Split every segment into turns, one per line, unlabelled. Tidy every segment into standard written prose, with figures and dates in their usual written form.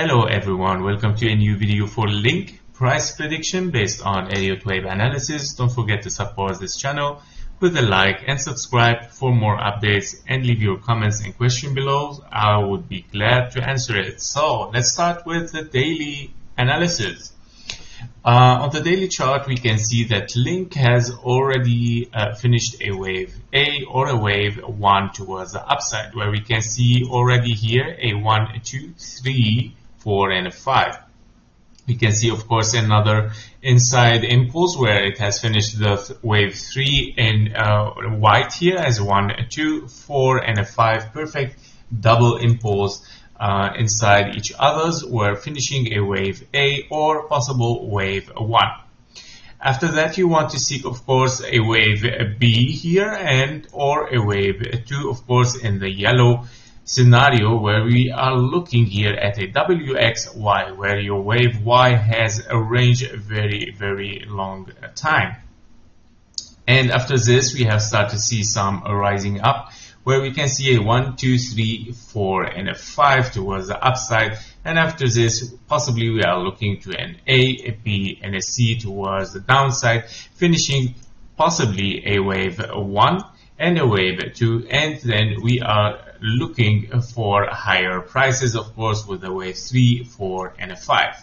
Hello everyone, welcome to a new video for Link price prediction based on Elliott Wave analysis. Don't forget to support this channel with a like and subscribe for more updates, and leave your comments and question below. I would be glad to answer it. So let's start with the daily analysis. On the daily chart, we can see that Link has already finished a wave A or a wave 1 towards the upside, where we can see already here a 1, 2, 3, 4, and a 5. We can see, of course, another inside impulse where it has finished the wave 3 in white here as 1, 2, 4, and a 5. Perfect double impulse inside each others. We're finishing a wave A or possible wave 1. After that, you want to seek, of course, a wave B here and or a wave 2, of course, in the yellow scenario, where we are looking here at a WXY, where your wave Y has a range very long time. And after this, we have started to see some rising up, where we can see a 1, 2, 3, 4, and a 5 towards the upside. And after this, possibly we are looking to an A, B, and a C towards the downside, finishing possibly a wave 1 and a wave 2, and then we are looking for higher prices, of course, with a wave 3, 4, and a 5.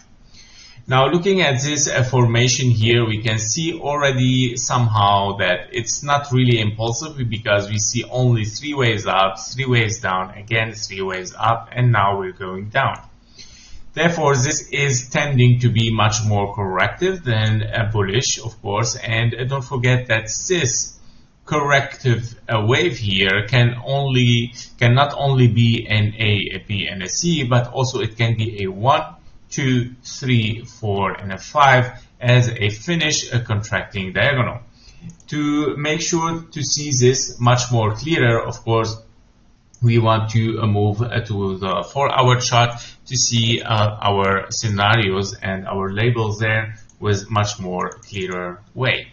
Now, looking at this formation here, we can see already somehow that it's not really impulsive, because we see only 3 waves up, 3 waves down, again 3 waves up, and now we're going down. Therefore, this is tending to be much more corrective than bullish, of course, and don't forget that this corrective wave here can not only be an A, B, and a C, but also it can be a 1, 2, 3, 4, and a 5 as a finish, a contracting diagonal. To make sure to see this much more clearer, of course, we want to move to the 4-hour chart to see our scenarios and our labels there with much more clearer way.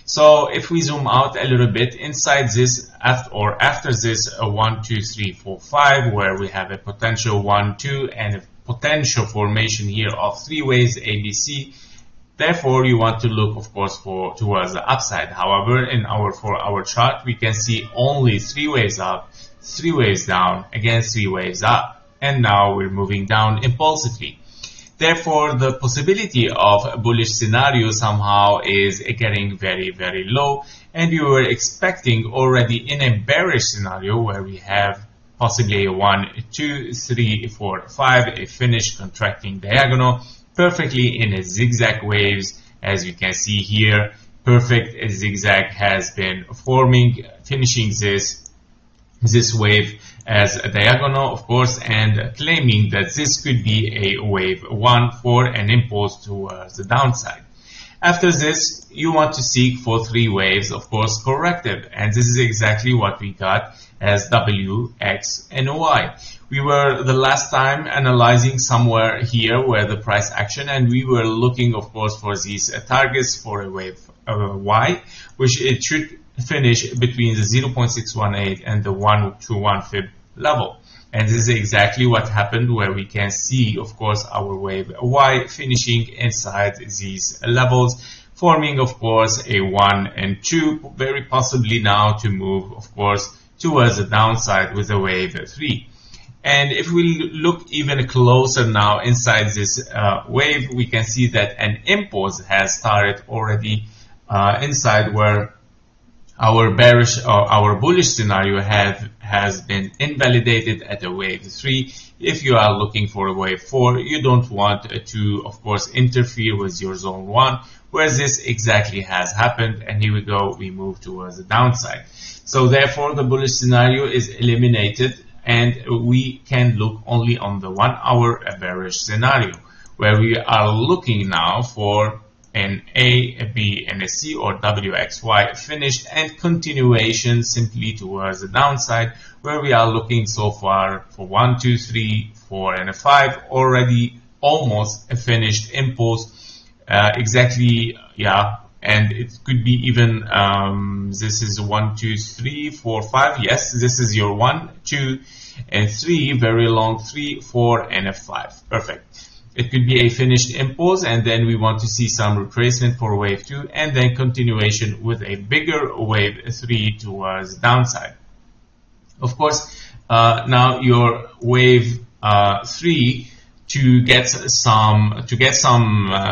So if we zoom out a little bit inside this after this 1, 2, 3, 4, 5, where we have a potential 1, 2 and a potential formation here of 3 waves ABC. Therefore, you want to look, of course, towards the upside. However, in our 4-hour chart, we can see only 3 waves up, 3 waves down, again 3 waves up, and now we're moving down impulsively. Therefore, the possibility of a bullish scenario somehow is getting very low, and you were expecting already in a bearish scenario, where we have possibly a 1, 2, 3, 4, 5, a finish contracting diagonal, perfectly in a zigzag waves. As you can see here, perfect zigzag has been forming, finishing this wave as a diagonal, of course, and claiming that this could be a wave 1 for an impulse towards the downside. After this, you want to seek for 3 waves, of course, corrective, and this is exactly what we got as W, X, and Y. We were the last time analyzing somewhere here where the price action, and we were looking, of course, for these targets for a wave Y, which it should finish between the 0.618 and the 1 to 1 fib level. And this is exactly what happened, where we can see, of course, our wave Y finishing inside these levels, forming, of course, a 1 and 2, very possibly now to move, of course, towards the downside with a wave 3. And if we look even closer now inside this wave, we can see that an impulse has started already inside, where our bearish or our bullish scenario has been invalidated at a wave 3. If you are looking for a wave 4, you don't want to, of course, interfere with your zone 1, where this exactly has happened. And here we go, we move towards the downside. So therefore, the bullish scenario is eliminated, and we can look only on the 1-hour bearish scenario, where we are looking now for an A, B, and a C, or WXY finished, and continuation simply towards the downside, where we are looking so far for 1, 2, 3, 4, and a 5, already almost a finished impulse. Exactly, yeah, and it could be even this is 1, 2, 3, 4, 5. Yes, this is your 1, 2, and 3 very long, 3, 4, and a 5. Perfect. It could be a finished impulse, and then we want to see some retracement for wave 2, and then continuation with a bigger wave 3 towards downside. Of course, now your wave 3, to get some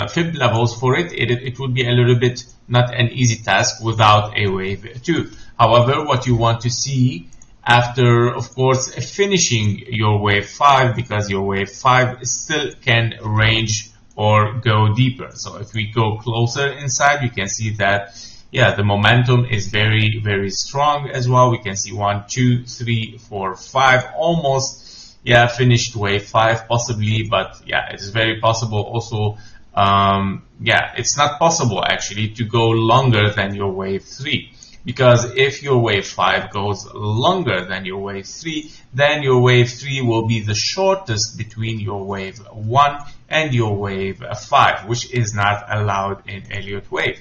fib levels for it would be a little bit not an easy task without a wave 2. However, what you want to see after, of course, finishing your wave 5, because your wave 5 still can range or go deeper. So if we go closer inside, we can see that, yeah, the momentum is very, very strong as well. We can see 1, 2, 3, 4, 5, almost, yeah, finished wave 5 possibly, but yeah, it is very possible also. Yeah, it's not possible actually to go longer than your wave 3. Because if your wave 5 goes longer than your wave 3, then your wave 3 will be the shortest between your wave 1 and your wave 5, which is not allowed in Elliott Wave.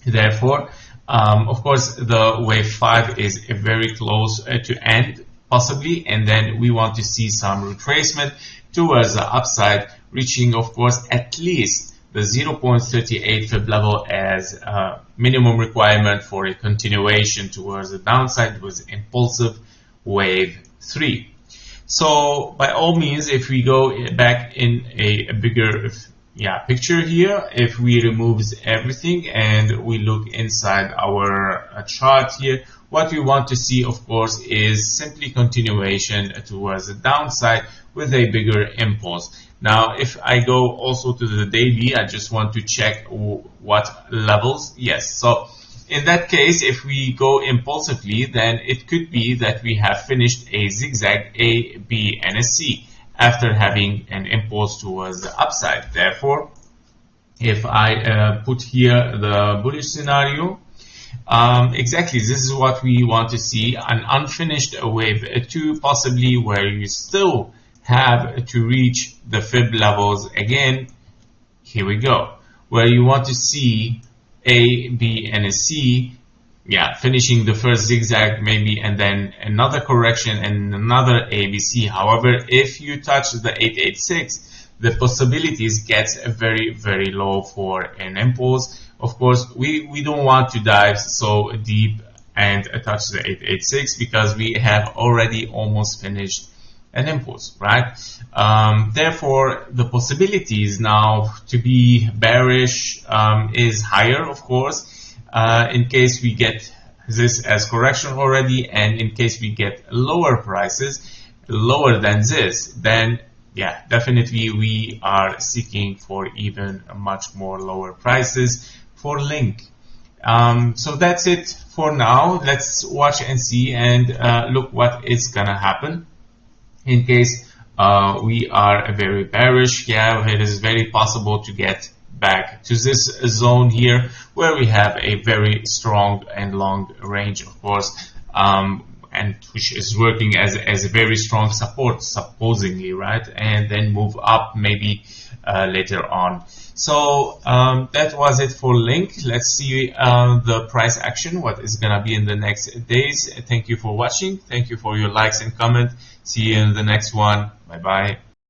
Therefore, of course, the wave 5 is very close to end, possibly, and then we want to see some retracement towards the upside, reaching, of course, at least the 0.38 fib level as a minimum requirement for a continuation towards the downside with impulsive wave 3. So by all means, if we go back in a bigger picture here, if we remove everything and we look inside our chart here, what we want to see, of course, is simply continuation towards the downside with a bigger impulse. Now, if I go also to the daily, I just want to check what levels. Yes, so in that case, if we go impulsively, then it could be that we have finished a zigzag A, B, and a C after having an impulse towards the upside. Therefore, if I put here the bullish scenario, exactly, this is what we want to see, an unfinished wave 2, possibly where you still have to reach the fib levels again. Here we go, where you want to see A, B, and a C, yeah, finishing the first zigzag maybe, and then another correction and another ABC. However, if you touch the 886, the possibilities get very, very low for an impulse. Of course, we don't want to dive so deep and touch the 886 because we have already almost finished an impulse, right? Therefore, the possibilities now to be bearish is higher, of course, in case we get this as correction already, and in case we get lower prices, lower than this, then yeah, definitely we are seeking for even much more lower prices for Link. So that's it for now. Let's watch and see and look what is gonna happen. In case we are very bearish, yeah, it is very possible to get back to this zone here where we have a very strong and long range, of course, and which is working as a very strong support, supposedly, right? And then move up maybe later on. So that was it for Link. Let's see the price action, what is gonna be in the next days. Thank you for watching. Thank you for your likes and comment. See you in the next one. Bye bye.